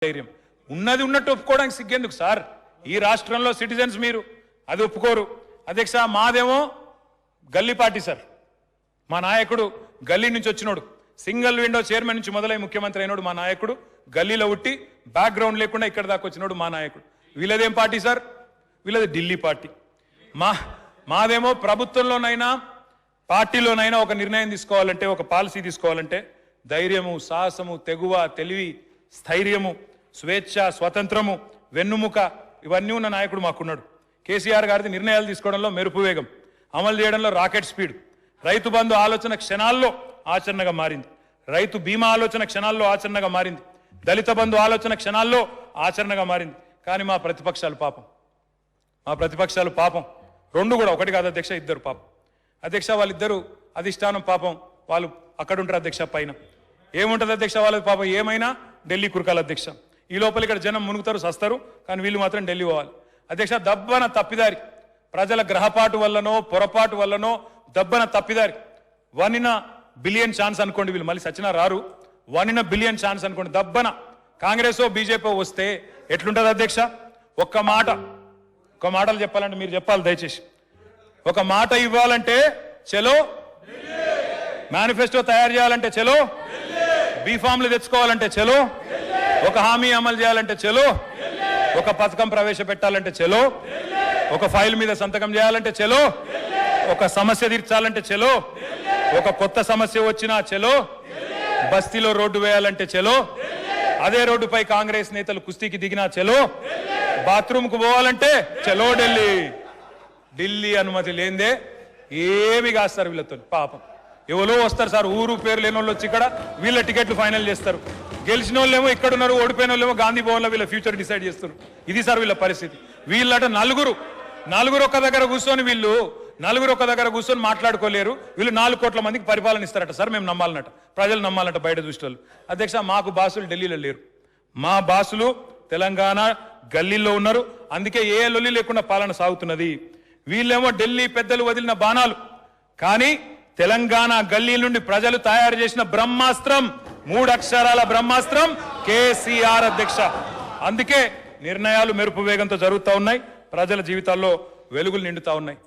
ధైర్యం ఉన్నది ఉన్నట్టు ఒప్పుకోవడానికి సిగ్గెందుకు సార్? ఈ రాష్ట్రంలో సిటిజన్స్ మీరు అది ఒప్పుకోరు. అధ్యక్ష, మాదేమో గల్లీ పార్టీ సార్. మా నాయకుడు గల్లీ నుంచి వచ్చినోడు, సింగిల్ విండో చైర్మన్ నుంచి మొదలై ముఖ్యమంత్రి అయినోడు మా నాయకుడు. గల్లీలో ఉట్టి బ్యాక్గ్రౌండ్ లేకుండా ఇక్కడ దాకా వచ్చినోడు మా నాయకుడు. వీళ్ళదేం పార్టీ సార్? వీళ్ళది ఢిల్లీ పార్టీ. మాదేమో ప్రభుత్వంలోనైనా పార్టీలోనైనా ఒక నిర్ణయం తీసుకోవాలంటే, ఒక పాలసీ తీసుకోవాలంటే ధైర్యము, సాహసము, తెగువ, తెలివి, స్థైర్యము, స్వేచ్ఛ, స్వతంత్రము, వెన్నుముక ఇవన్నీ ఉన్న నాయకుడు మాకున్నాడు. కేసీఆర్ గారిది నిర్ణయాలు తీసుకోవడంలో మెరుపు వేగం, అమలు చేయడంలో రాకెట్ స్పీడ్. రైతు బంధు ఆలోచన క్షణాల్లో ఆచరణగా మారింది. రైతు బీమా ఆలోచన క్షణాల్లో ఆచరణగా మారింది. దళిత బంధు ఆలోచన క్షణాల్లో ఆచరణగా మారింది. కానీ మా ప్రతిపక్షాలు పాపం రెండు కూడా, ఒకటి కాదు అధ్యక్ష, ఇద్దరు పాపం. అధ్యక్ష, వాళ్ళిద్దరు అధిష్టానం పాపం, వాళ్ళు అక్కడ ఉంటారు అధ్యక్ష. పైన ఏముంటుంది అధ్యక్ష వాళ్ళది పాపం? ఏమైనా ఢిల్లీ కురకాలి అధ్యక్ష. ఈ లోపల ఇక్కడ జనం మునుగుతారు, సస్తారు, కానీ వీళ్ళు మాత్రం ఢిల్లీ పోవాలి అధ్యక్ష. దబ్బన తప్పిదారి, ప్రజల గ్రహపాటు వల్లనో పొరపాటు వల్లనో దబ్బన తప్పిదారి. 1 in a billion ఛాన్స్ అనుకోండి, వీళ్ళు మళ్ళీ సచ్చినా రారు. 1 in a billion ఛాన్స్ అనుకోండి, దబ్బన కాంగ్రెస్ బీజేపీ వస్తే ఎట్లుంటుంది అధ్యక్ష? ఒక్క మాటలు చెప్పాలంటే మీరు చెప్పాలి దయచేసి. ఒక మాట ఇవ్వాలంటే చలో, మేనిఫెస్టో తయారు చేయాలంటే చలో, బీఫామ్లు తెచ్చుకోవాలంటే చలో, ఒక హామీ అమలు చేయాలంటే చలో, ఒక పథకం ప్రవేశపెట్టాలంటే చలో, ఒక ఫైల్ మీద సంతకం చేయాలంటే చలో, ఒక సమస్య తీర్చాలంటే చలో, ఒక కొత్త సమస్య వచ్చినా చలో, బస్తీలో రోడ్డు వేయాలంటే చలో, అదే రోడ్డుపై కాంగ్రెస్ నేతలు కుస్తీకి దిగినా చలో, బాత్రూమ్కు పోవాలంటే చలో ఢిల్లీ అనుమతి లేదే ఏమి కాస్తారు వీళ్ళతో. పాపం ఎవరో వస్తారు సార్, ఊరు పేరు లేని వాళ్ళు వచ్చి ఇక్కడ వీళ్ళ టికెట్లు ఫైనల్ చేస్తారు. గెలిచిన వాళ్ళేమో ఇక్కడ ఉన్నారు, ఓడిపోయిన వాళ్ళేమో గాంధీ భవన్లో వీళ్ళ ఫ్యూచర్ డిసైడ్ చేస్తారు. ఇది సార్ వీళ్ళ పరిస్థితి. వీళ్ళట నలుగురు ఒక దగ్గర కూర్చొని మాట్లాడుకోలేరు. వీళ్ళు 4 కోట్ల మందికి పరిపాలన ఇస్తారట సార్. మేము నమ్మాలన్నట, ప్రజలు నమ్మాలట బయట చూసేవాళ్ళు. అధ్యక్ష, మాకు బాసులు ఢిల్లీలో లేరు. మా బాసులు తెలంగాణ గల్లీలో ఉన్నారు. అందుకే ఏ లొల్లి లేకుండా పాలన సాగుతున్నది. వీళ్ళేమో ఢిల్లీ పెద్దలు వదిలిన బాణాలు, కానీ తెలంగాణ గల్లీ నుండి ప్రజలు తయారు చేసిన బ్రహ్మాస్త్రం, 3 అక్షరాల బ్రహ్మాస్త్రం కేసీఆర్ అధ్యక్ష. అందుకే నిర్ణయాలు మెరుపు వేగంతో జరుగుతూ ఉన్నాయి, ప్రజల జీవితాల్లో వెలుగులు నిండుతా ఉన్నాయి.